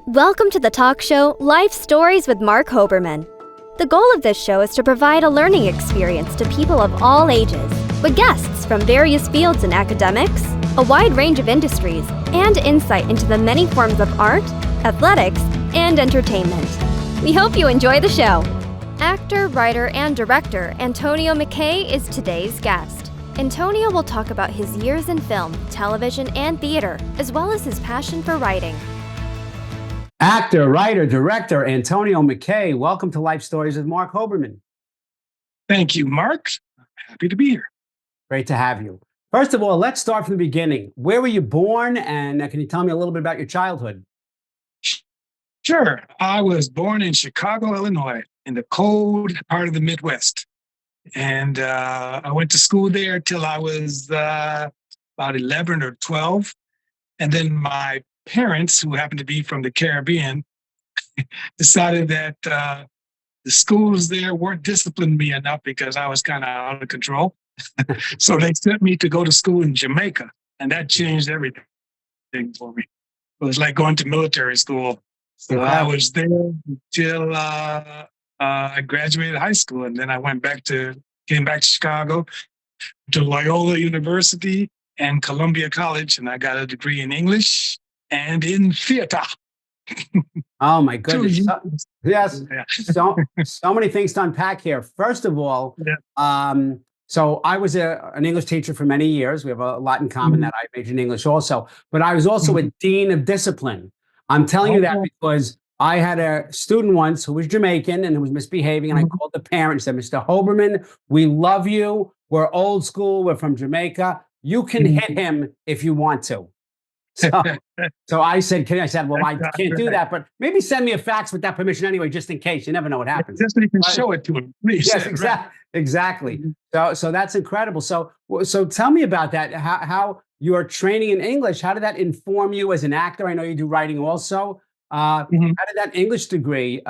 Welcome to the talk show Life Stories with Marc Hoberman. The goal of this show is to provide a learning experience to people of all ages, with guests from various fields in academics, a wide range of industries, and insight into the many forms of art, athletics, and entertainment. We hope you enjoy the show. Actor, writer, and director Antonio Mckay is today's guest. Antonio will talk about his years in film, television, and theater, as well as his passion for writing. Actor, writer, director Antonio Mckay, welcome to Life Stories with Marc Hoberman. Thank you, Mark. Happy to be here. Great to have you. First of all, let's start from the beginning. Where were you born, and can you tell me a little bit about your childhood? Sure. I was born in Chicago, Illinois, in the cold part of the Midwest. And I went to school there till I was about 11 or 12. And then my parents, who happened to be from the Caribbean, decided that the schools there weren't disciplining me enough because I was kind of out of control. So they sent me to go to school in Jamaica, and that changed everything for me. It was like going to military school. So I was there until I graduated high school, and then I came back to Chicago, to Loyola University and Columbia College, and I got a degree in English and in theater. Oh my goodness! Yes, so many things to unpack here. First of all, so I was an English teacher for many years. We have a lot in common that I majored in English also, but I was also a dean of discipline. I'm telling you that because I had a student once who was Jamaican and who was misbehaving, and I called the parent and said, "Mr. Hoberman, we love you. We're old school. We're from Jamaica. You can hit him if you want to." So I said, well, I can't do that, but maybe send me a fax with that permission anyway, just in case. You never know what happens. Just so you can show it to him, please. Yes, exactly. So that's incredible. So tell me about that. How your training in English, how did that inform you as an actor? I know you do writing also. How did that English degree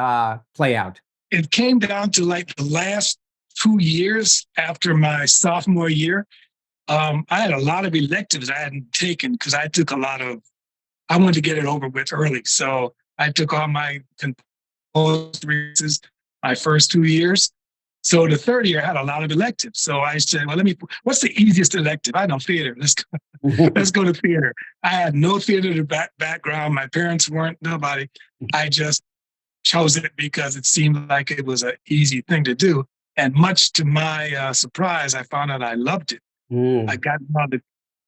play out? It came down to like the last 2 years after my sophomore year. I had a lot of electives I hadn't taken because I wanted to get it over with early. So I took all my composed races my first 2 years. So the third year I had a lot of electives. So I said, well, what's the easiest elective? I know theater. Let's go to theater. I had no theater background. My parents weren't, nobody. I just chose it because it seemed like it was an easy thing to do. And much to my surprise, I found out I loved it. I got on the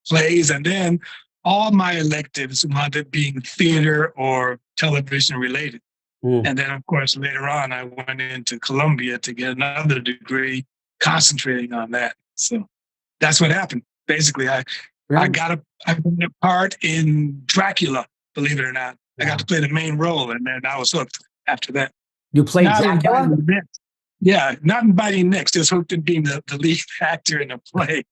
plays, and then all my electives wound up being theater or television related. And then, of course, later on, I went into Columbia to get another degree concentrating on that. So that's what happened. Basically, I got a part in Dracula, believe it or not. I got to play the main role, and then I was hooked after that. You played Dracula? Yeah, not inviting next, just hooked in being the lead actor in a play.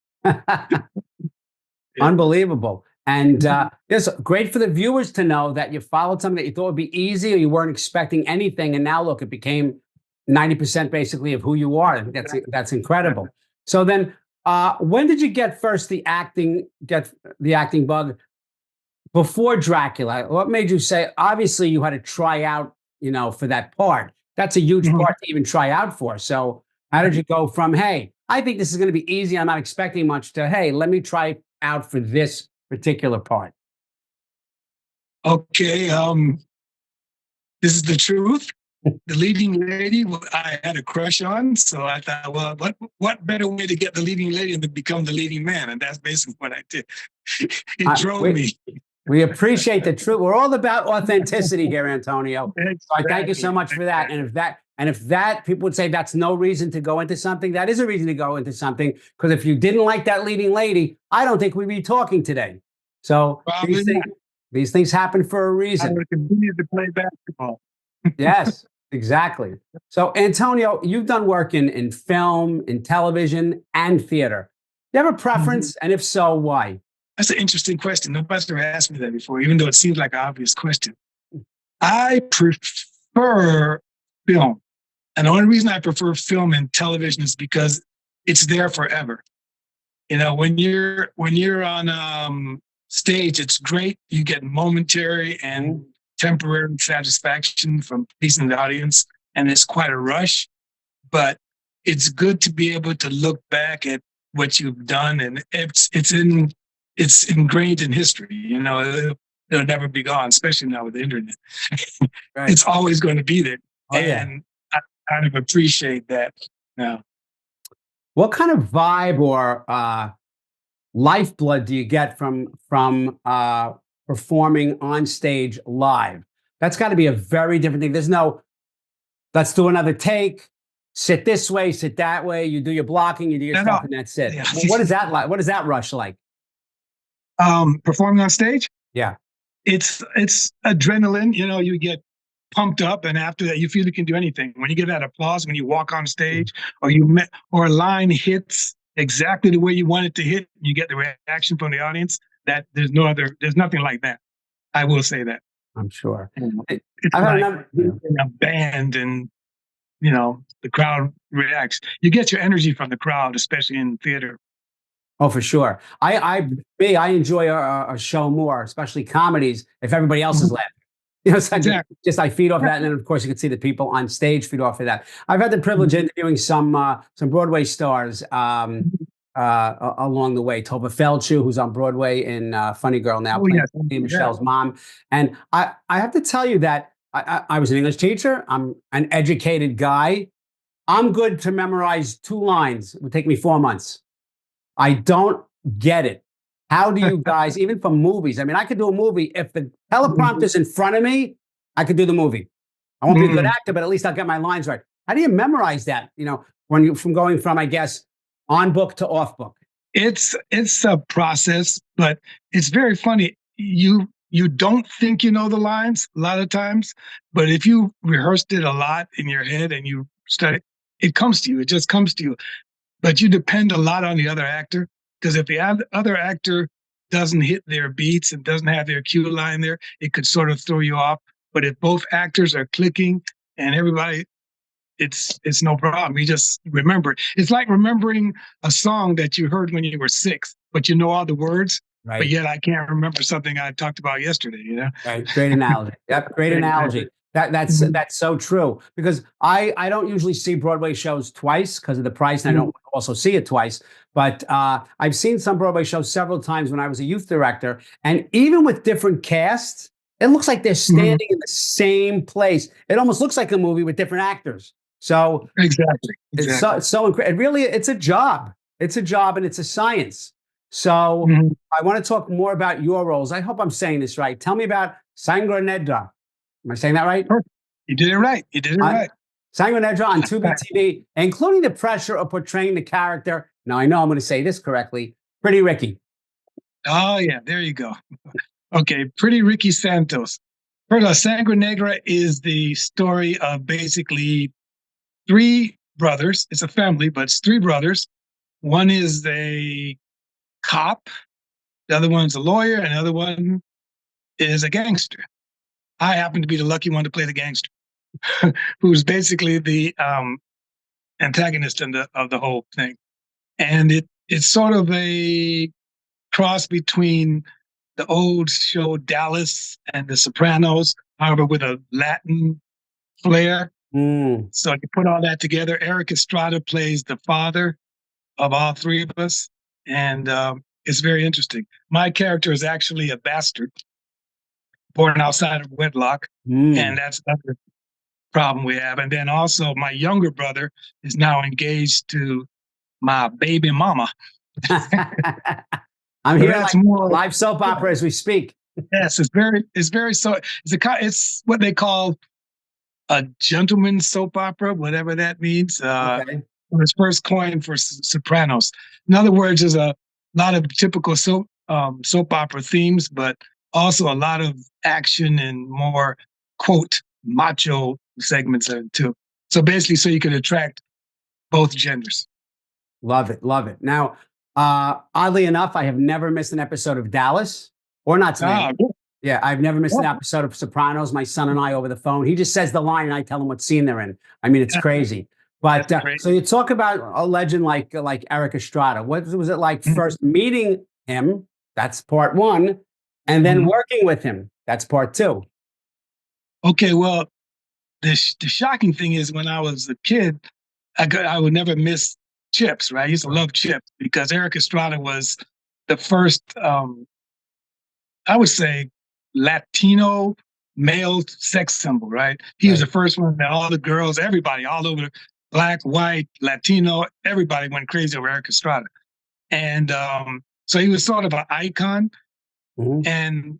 Unbelievable. And it's great for the viewers to know that you followed something that you thought would be easy or you weren't expecting anything. And now look, it became 90% basically of who you are. I think that's incredible. So then when did you get the acting bug before Dracula? What made you say, obviously you had to try out, for that part. That's a huge part to even try out for. So how did you go from, hey, I think this is going to be easy, I'm not expecting much, to, hey, let me try out for this particular part? Okay, this is the truth. The leading lady I had a crush on, so I thought, well, what better way to get the leading lady than to become the leading man? And that's basically what I did. It drove me. We appreciate the truth. We're all about authenticity here, Antonio. Exactly. So I thank you so much for that. And if that people would say that's no reason to go into something, that is a reason to go into something. Because if you didn't like that leading lady, I don't think we'd be talking today. So these things happen for a reason. I would continue to play basketball. Yes, exactly. So Antonio, you've done work in film, in television, and theater. Do you have a preference? And if so, why? That's an interesting question. Nobody's ever asked me that before, even though it seems like an obvious question. I prefer film. And the only reason I prefer film and television is because it's there forever. When you're on stage, it's great. You get momentary and temporary satisfaction from pleasing the audience, and it's quite a rush. But it's good to be able to look back at what you've done, and it's ingrained in history. You know, it'll never be gone, especially now with the internet. Right. It's always going to be there, Oh, yeah. and I kind of appreciate that now. What kind of vibe or lifeblood do you get from performing on stage live? That's got to be a very different thing. There's no, let's do another take. Sit this way, sit that way. You do your blocking, you do your stuff, and that's it. Yeah. What is that like? What is that rush like? Performing on stage, Yeah. it's adrenaline. You know, you get pumped up, and after that, you feel you can do anything. When you get that applause, when you walk on stage, or a line hits exactly the way you want it to hit, you get the reaction from the audience. That there's nothing like that. I will say that. I'm sure. It's I've had like in a band, and you know the crowd reacts. You get your energy from the crowd, especially in theater. Oh, for sure. I enjoy a show more, especially comedies, if everybody else is laughing. You know, so Exactly. I feed off that, and then of course you can see the people on stage feed off of that. I've had the privilege of interviewing some Broadway stars along the way. Tova Feldshuh, who's on Broadway in Funny Girl now, Oh, playing yes. Michelle's mom. And I have to tell you that I was an English teacher. I'm an educated guy. I'm good to memorize 2 lines. It would take me 4 months. I don't get it. How do you guys, even for movies? I mean, I could do a movie. If the teleprompter's in front of me, I could do the movie. I won't be a good actor, but at least I'll get my lines right. How do you memorize that? You know, when you from going from, I guess, on book to off book. It's a process, but it's very funny. You don't think you know the lines a lot of times, but if you rehearsed it a lot in your head and you study, it comes to you. It just comes to you. But you depend a lot on the other actor, because if the other actor doesn't hit their beats and doesn't have their cue line there, it could sort of throw you off. But if both actors are clicking and everybody, it's no problem. You just remember it. It's like remembering a song that you heard when you were 6, but you know all the words, Right. but yet I can't remember something I talked about yesterday, you know? Right. Great analogy. Yep. Great analogy. That's so true, because I don't usually see Broadway shows twice because of the price, and I don't also see it twice. But I've seen some Broadway shows several times when I was a youth director, and even with different casts, it looks like they're standing in the same place. It almost looks like a movie with different actors. So Exactly. it's so incredible. Really, it's a job. It's a job, and it's a science. So I want to talk more about your roles. I hope I'm saying this right. Tell me about Sangre Negra. Am I saying that right? You did it right. You did it right. Sangre Negra on Tubi TV, including the pressure of portraying the character. Now, I know I'm going to say this correctly. Pretty Ricky. Oh, yeah. There you go. Okay. Pretty Ricky Santos. First of all, Sangre Negra is the story of basically 3 brothers. It's a family, but it's 3 brothers. One is a cop. The other one's a lawyer. And the other one is a gangster. I happen to be the lucky one to play the gangster, who's basically the antagonist of the whole thing. And it's sort of a cross between the old show Dallas and The Sopranos, however, with a Latin flair. So you put all that together. Erik Estrada plays the father of all 3 of us, and it's very interesting. My character is actually a bastard, born outside of wedlock, and that's another problem we have. And then also my younger brother is now engaged to my baby mama. I'm So here that's like more live soap opera as we speak. Yes, it's what they call a gentleman's soap opera, whatever that means. Okay. It was first coined for Sopranos. In other words, there's a lot of typical soap opera themes, but also a lot of action and more, quote, macho segments too. So basically, so you can attract both genders. Love it. Love it. Now, oddly enough, I have never missed an episode of Dallas, or not today. Yeah, I've never missed an episode of Sopranos. My son and I over the phone. He just says the line, and I tell him what scene they're in. I mean, it's crazy. But so you talk about a legend like Erik Estrada. What was it like first meeting him? That's part 1, and then working with him. That's part 2. Okay, well, the shocking thing is when I was a kid, I would never miss Chips, right? I used to love Chips because Erik Estrada was the first, I would say, Latino male sex symbol, right? He was the first one that all the girls, everybody, all over, black, white, Latino, everybody went crazy over Erik Estrada. And so he was sort of an icon. Mhm. And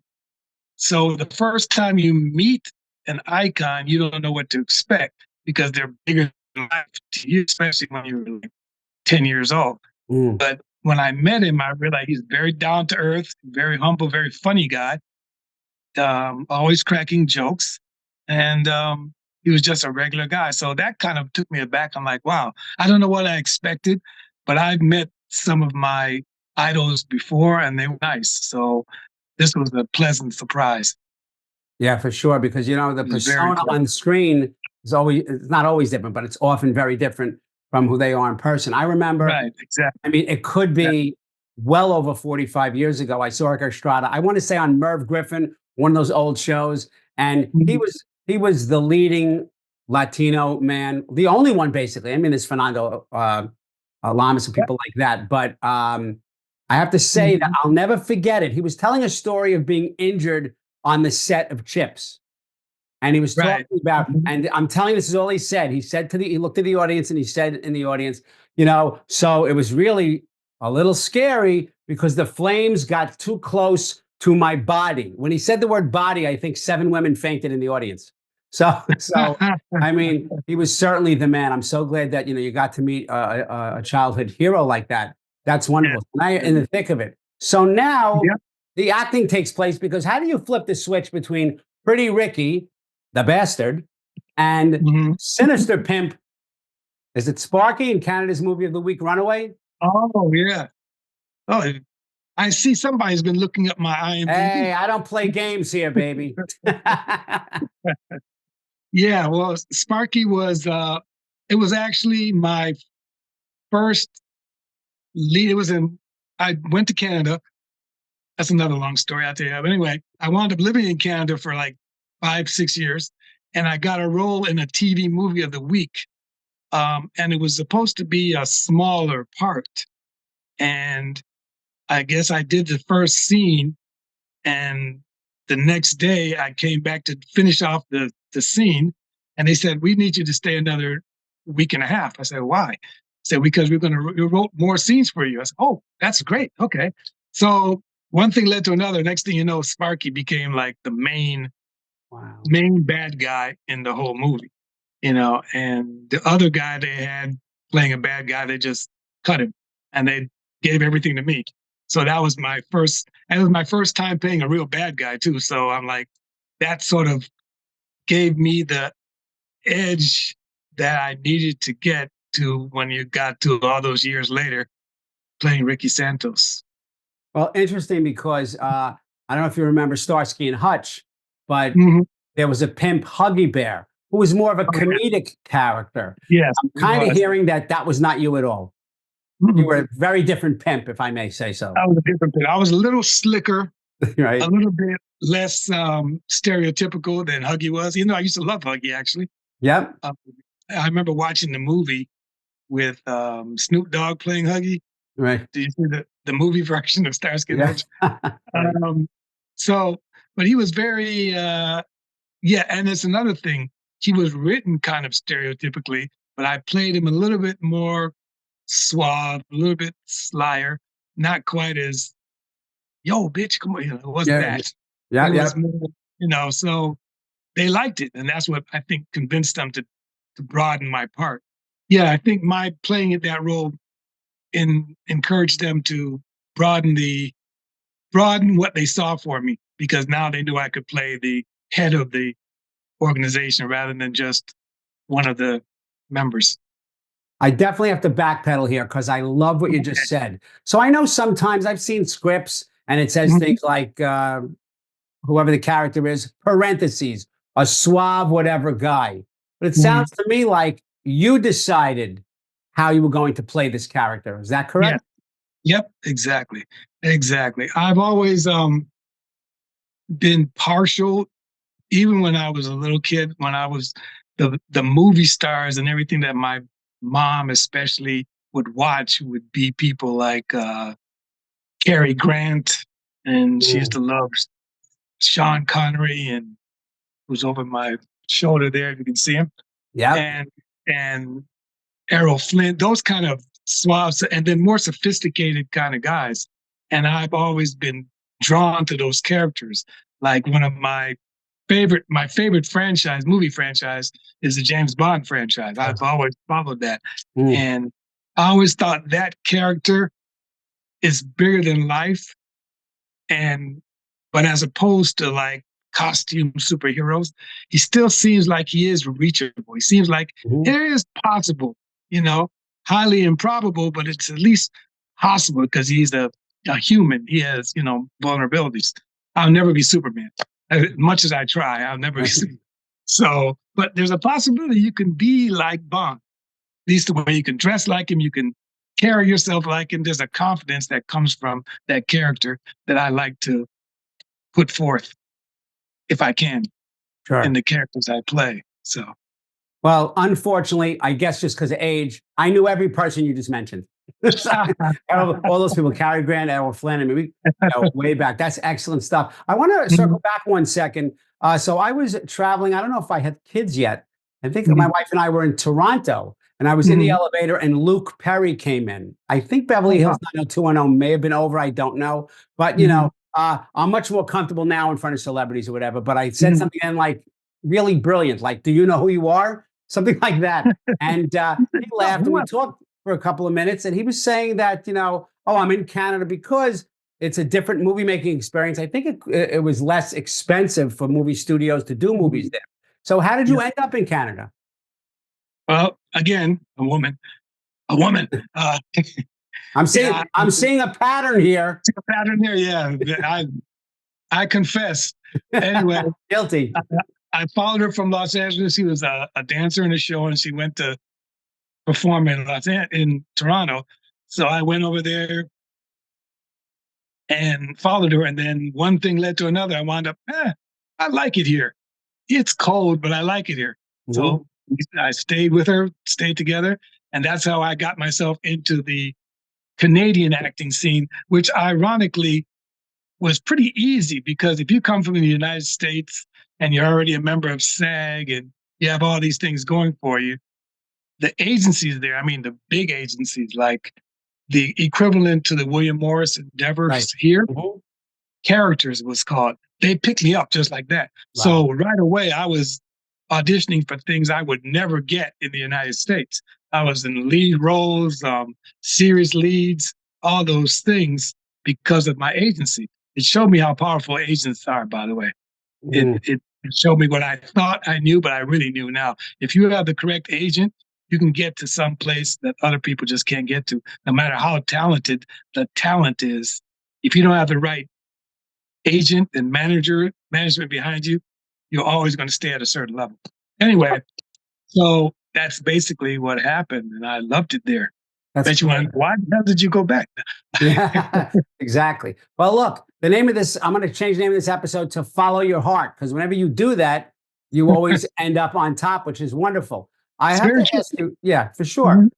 so the first time you meet an icon, you don't know what to expect because they're bigger than life to you, especially when you're like 10 years old. Mm. But when I met him, I realized he's very down to earth, very humble, very funny guy, always cracking jokes. And he was just a regular guy. So that kind of took me aback. I'm like, wow, I don't know what I expected, but I've met some of my idols before and they were nice. So this was a pleasant surprise. Yeah, for sure. Because the It was very persona cool. on screen it's not always different, but it's often very different from who they are in person. I remember, Right, exactly. I mean, it could Yeah. be well over 45 years ago. I saw Erik Estrada. I want to say on Merv Griffin, one of those old shows, and he Mhm. was the leading Latino man, the only one basically. I mean, there's Fernando Lamas and Yeah. people like that, but I have to say that Mhm. I'll never forget it. He was telling a story of being injured on the set of Chips. And he was Right. talking about, Mhm. and I'm telling you, this is all he said. He looked at the audience and he said in the audience, so it was really a little scary because the flames got too close to my body. When he said the word body, I think 7 women fainted in the audience. So I mean, he was certainly the man. I'm so glad that you got to meet a childhood hero like that. That's Yeah. wonderful. Now you're in the thick of it. So now Yeah. the acting takes place because how do you flip the switch between Pretty Ricky, the bastard, and Mhm. Sinister Pimp? Is it Sparky in Canada's movie of the week, Runaway? Oh, yeah. Oh, I see somebody's been looking up my Hey, IMDb. I don't play games here, baby. Yeah, well, Sparky was it was actually my first lead. It was in I went to Canada. That's another long story I'll tell you. But anyway, I wound up living in Canada for like 5, 6 years, and I got a role in a TV movie of the week. And it was supposed to be a smaller part. And I guess I did the first scene, and the next day I came back to finish off the scene, and they said, "We need you to stay another week and a half." I said, "Why?" I said, "Because we're going to wrote more scenes for you." I said, "Oh, that's great. Okay." So one thing led to another. Next thing you know, Sparky became like the Wow. main bad guy in the whole movie, and the other guy they had playing a bad guy, they just cut him and they gave everything to me. So that was my first time playing a real bad guy too. So I'm like, that sort of gave me the edge that I needed to get to when you got to all those years later playing Ricky Santos. Well, interesting because I don't know if you remember Starsky and Hutch, but Mhm. there was a pimp, Huggy Bear, who was more of a Oh, yeah. comedic character. Yes, I'm it kind of was. hearing that that was not you at all. You Mhm. were a very different pimp, if I may say so. I was a different kid. I was a little slicker, a Right? little bit less stereotypical than Huggy was. I used to love Huggy actually. Yep. Um, I remember watching the movie with Snoop Dogg playing Huggy. Right. Did you see the movie version of Starsky and Yeah. Hutch? Right. Um, so, but he was very, yeah. And it's another thing. He was written kind of stereotypically, but I played him a little bit more suave, a little bit slyer, not quite as yo, bitch, come on, it wasn't Yeah. that. Yeah. It Yeah. was more, so they liked it. And that's what I think convinced them to broaden my part. Yeah, I think my playing it that role encouraged them to broaden broaden what they saw for me because now they knew I could play the head of the organization rather than just one of the members. I definitely have to backpedal here because I love what you Okay. just said. So I know sometimes I've seen scripts and it says Mhm. things like whoever the character is, parentheses, a suave whatever guy. But it Mhm. sounds to me like you decided how you were going to play this character. Is that Yeah. correct? Yep. Exactly. Exactly. I've always been partial even when I was a little kid, when I was the movie stars and everything that my mom especially would watch would be people like Cary Grant, and she used to love Sean Connery, and who's over my shoulder there, if you can see him. Yeah. And Errol Flynn, those kind of suave, and then more sophisticated kind of guys. And I've always been drawn to those characters. Like one of my favorite movie franchise is the James Bond franchise. I've always followed that. And I always thought that character is bigger than life. But as opposed to like costume superheroes, he still seems like he is reachable. He seems like it is possible, highly improbable, but it's at least possible because he's a human. He has, vulnerabilities. I'll never be Superman. As much as I try, I'll never be Superman. So, but there's a possibility you can be like Bond. At least the way you can dress like him, you can carry yourself like him. There's a confidence that comes from that character that I like to put forth, if I can, in the characters I play. So, well, unfortunately, I guess just because of age, I knew every person you just mentioned. All those people, Cary Grant, Errol Flynn. I mean, we way back. That's excellent stuff. I want to circle back 1 second. So I was traveling. I don't know if I had kids yet. I think my wife and I were in Toronto, and I was in the elevator, and Luke Perry came in. I think Beverly Hills 90210 may have been over. I don't know, but I'm much more comfortable now in front of celebrities or whatever. But I said something and like really brilliant, like, "Do you know who you are?" Something like that. And he laughed, and we talked for a couple of minutes, and he was saying that, I'm in Canada because it's a different movie making experience. I think it was less expensive for movie studios to do movies there. So how did you end up in Canada? Well, again, a woman. I'm seeing a pattern here. Yeah. I confess. Anyway, guilty. I followed her from Los Angeles. She was a dancer in a show, and she went to perform in Toronto. So I went over there and followed her. And then one thing led to another. I wound up, I like it here. It's cold, but I like it here. So I stayed with her, stayed together. And that's how I got myself into the Canadian acting scene, which ironically was pretty easy because if you come from the United States and you're already a member of SAG and you have all these things going for you, the agencies there, I mean, the big agencies like the equivalent to the William Morris Endeavors here, Characters was called. They picked me up just like that. Wow. So right away, I was auditioning for things I would never get in the United States. I was in lead roles, series leads, all those things because of my agency. It showed me how powerful agents are, by the way. It showed me what I thought I knew, but I really knew now. If you have the correct agent, you can get to some place that other people just can't get to, no matter how talented the talent is. If you don't have the right agent and management behind you, you're always going to stay at a certain level. Anyway, so that's basically what happened, and I loved it there. Bet you wonder, why the hell did you go back? Yeah, exactly. Well, look, the name of this, I'm going to change the name of this episode to Follow Your Heart, because whenever you do that, you always end up on top, which is wonderful. I have to ask you, yeah, for sure.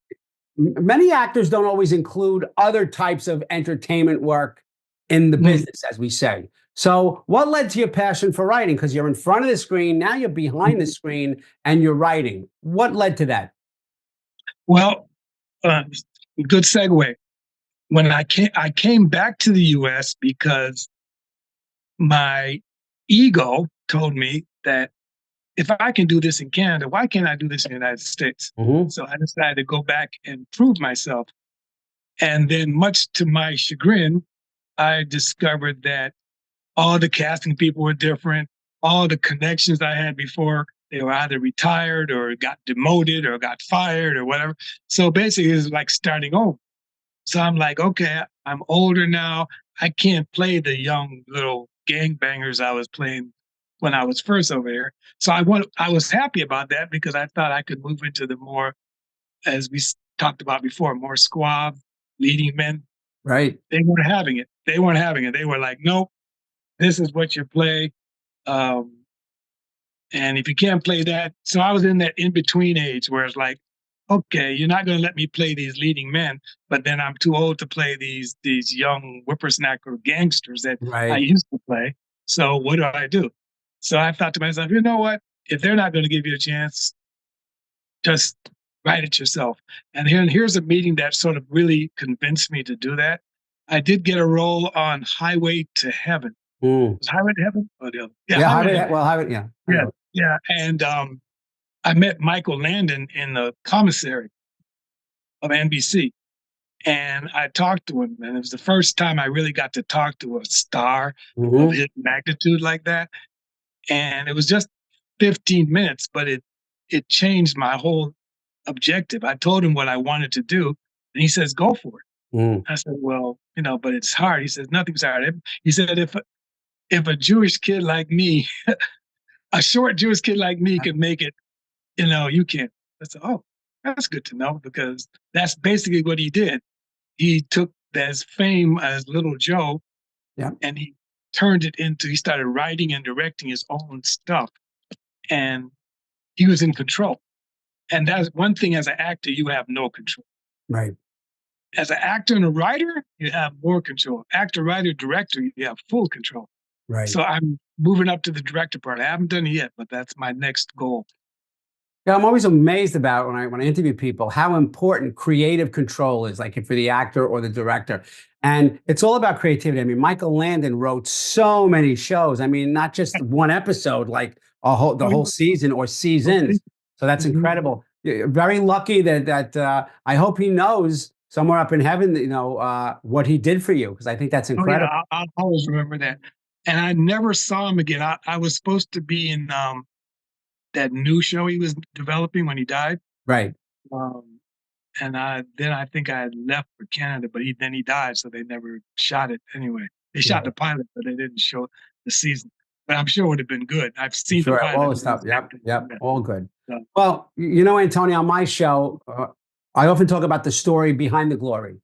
Many actors don't always include other types of entertainment work in the business, as we say. So what led to your passion for writing? Because you're in front of the screen, now you're behind the screen and you're writing. What led to that? Well, good segue. When I came back to the US because my ego told me that if I can do this in Canada, why can't I do this in the United States? So I decided to go back and prove myself. And then much to my chagrin, I discovered that all the casting people were different. All the connections I had before, they were either retired or got demoted or got fired or whatever. So basically, it was like starting over. So I'm like, okay, I'm older now. I can't play the young little gangbangers I was playing when I was first over here. So I was happy about that because I thought I could move into the more, as we talked about before, more suave leading men. Right. They weren't having it. They were like, nope, this is what you play. And if you can't play that, so I was in that in-between age where it's like, okay, you're not going to let me play these leading men, but then I'm too old to play these young whippersnapper gangsters that I Right. used to play. So what do? So I thought to myself, you know what? If they're not going to give you a chance, just write it yourself. And here's a meeting that sort of really convinced me to do that. I did get a role on Highway to Heaven. Mm. Was Highway to Heaven? Oh, the other. Yeah, Highway, yeah. Yeah. And I met Michael Landon in the commissary of NBC. And I talked to him, and it was the first time I really got to talk to a star of his magnitude like that. And it was just 15 minutes, but it changed my whole objective. I told him what I wanted to do, and he says, "Go for it." Mm. I said, "Well, but it's hard." He says, "Nothing's hard." He said, "If a Jewish kid like me, a short Jewish kid like me, could make it, you can." I said, "Oh, that's good to know," because that's basically what he did. He took that fame as Little Joe, Yeah. and he started writing and directing his own stuff, and he was in control. And that's one thing, as an actor, you have no control. Right. As an actor and a writer, you have more control. Actor, writer, director, you have full control. Right. So I'm moving up to the director part. I haven't done it yet, but that's my next goal. Yeah, I'm always amazed about when I interview people how important creative control is, like for the actor or the director. And it's all about creativity. I mean, Michael Landon wrote so many shows. I mean, not just one episode, like the whole season or seasons. So that's incredible. You're very lucky that I hope he knows somewhere up in heaven, what he did for you, because I think that's incredible. Oh, yeah, I'll always remember that. And I never saw him again. I was supposed to be in that new show he was developing when he died. Right. And I think I had left for Canada, but then he died, so they never shot it anyway. They shot the pilot, but they didn't show the season. But I'm sure it would have been good. I've seen the pilot. All the stuff. Yep. All good. So. Well, Antonio, on my show, I often talk about the story behind the glory.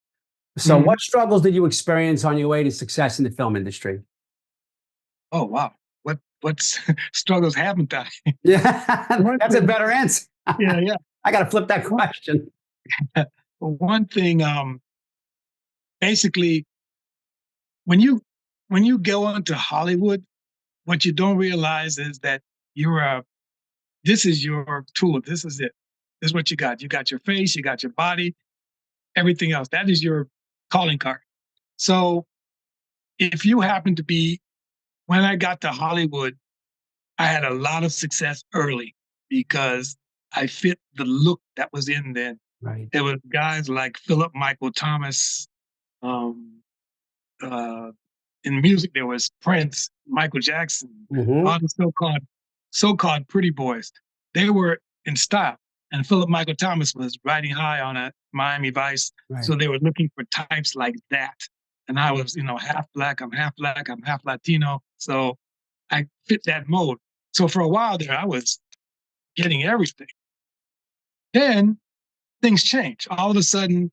So what struggles did you experience on your way to success in the film industry? Oh, wow. What struggles haven't I? Yeah, that's a better answer. Yeah. I got to flip that question. One thing, basically, when you go into Hollywood, what you don't realize is that this is your tool. This is it. This is what you got. You got your face, you got your body, everything else. That is your calling card. So if you happen to be, when I got to Hollywood, I had a lot of success early because I fit the look that was in then. Right. There were guys like Philip Michael Thomas. In music, there was Prince, Michael Jackson, all the so-called pretty boys. They were in style. And Philip Michael Thomas was riding high on a Miami Vice. Right. So they were looking for types like that. And I was, half black, I'm half Latino. So I fit that mold. So for a while there, I was getting everything. Then things change. All of a sudden,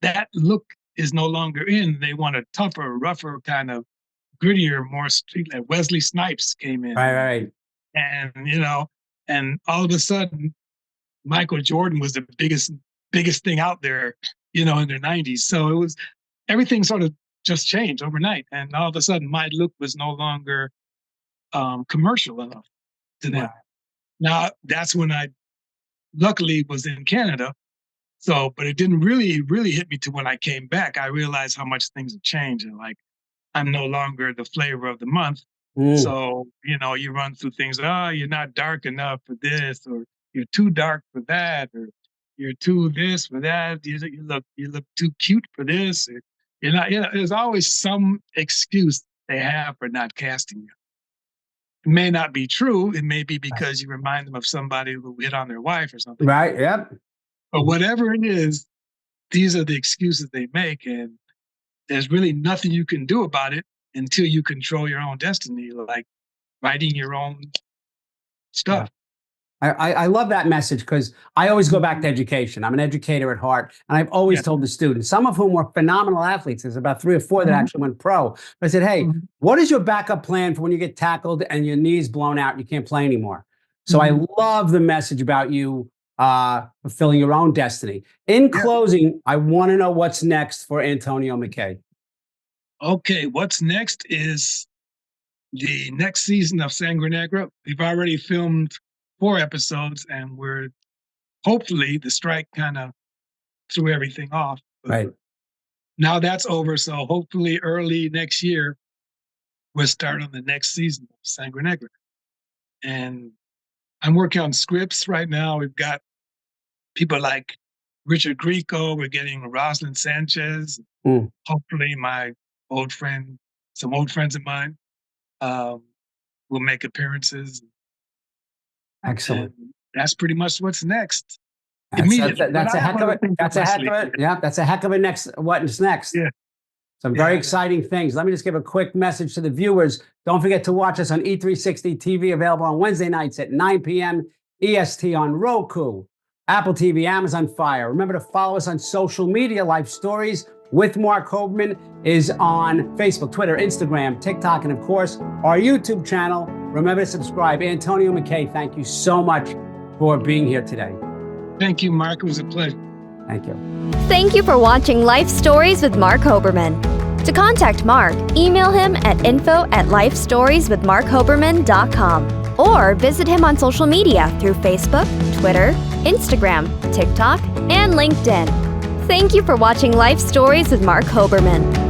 that look is no longer in. They want a tougher, rougher, kind of grittier, more street. Like Wesley Snipes came in. Right. And, and all of a sudden, Michael Jordan was the biggest thing out there, in the 90s. So everything sort of just changed overnight. And all of a sudden, my look was no longer commercial enough to them. Wow. Now, that's when I luckily was in Canada. So, but it didn't really, really hit me to when I came back. I realized how much things have changed. And like, I'm no longer the flavor of the month. So, you run through things. Oh, you're not dark enough for this, or you're too dark for that, or you're too this for that. You look too cute for this. Or you're not. There's always some excuse they have for not casting you. It may not be true. It may be because you remind them of somebody who hit on their wife or something. Right. Yep. But whatever it is, these are the excuses they make, and there's really nothing you can do about it until you control your own destiny, like writing your own stuff. Yeah. I love that message because I always go back to education. I'm an educator at heart, and I've always told the students, some of whom were phenomenal athletes. There's about 3 or 4 that actually went pro. But I said, hey, what is your backup plan for when you get tackled and your knee's blown out and you can't play anymore? So I love the message about you fulfilling your own destiny. In closing, I want to know what's next for Antonio Mckay. Okay, what's next is the next season of Sangre Negra. We've already filmed 4 episodes, and we're hopefully the strike kind of threw everything off. Right. Now that's over, so hopefully early next year we'll start on the next season of Sangre Negra. And I'm working on scripts right now. We've got people like Richard Grieco. We're getting Rosalind Sanchez. Hopefully my some old friends of mine will make appearances. Excellent. And that's pretty much what's next. That's a heck of it. Yeah, that's a heck of a next. What's next? Yeah. Some very exciting things. Let me just give a quick message to the viewers. Don't forget to watch us on E360 TV, available on Wednesday nights at 9 p.m. EST on Roku, Apple TV, Amazon Fire. Remember to follow us on social media. Life Stories with Marc Hoberman is on Facebook, Twitter, Instagram, TikTok, and of course, our YouTube channel. Remember to subscribe. Antonio Mckay, thank you so much for being here today. Thank you, Mark. It was a pleasure. Thank you. Thank you for watching Life Stories with Marc Hoberman. To contact Marc, email him at info@lifestorieswithmarchoberman.com or visit him on social media through Facebook, Twitter, Instagram, TikTok, and LinkedIn. Thank you for watching Life Stories with Marc Hoberman.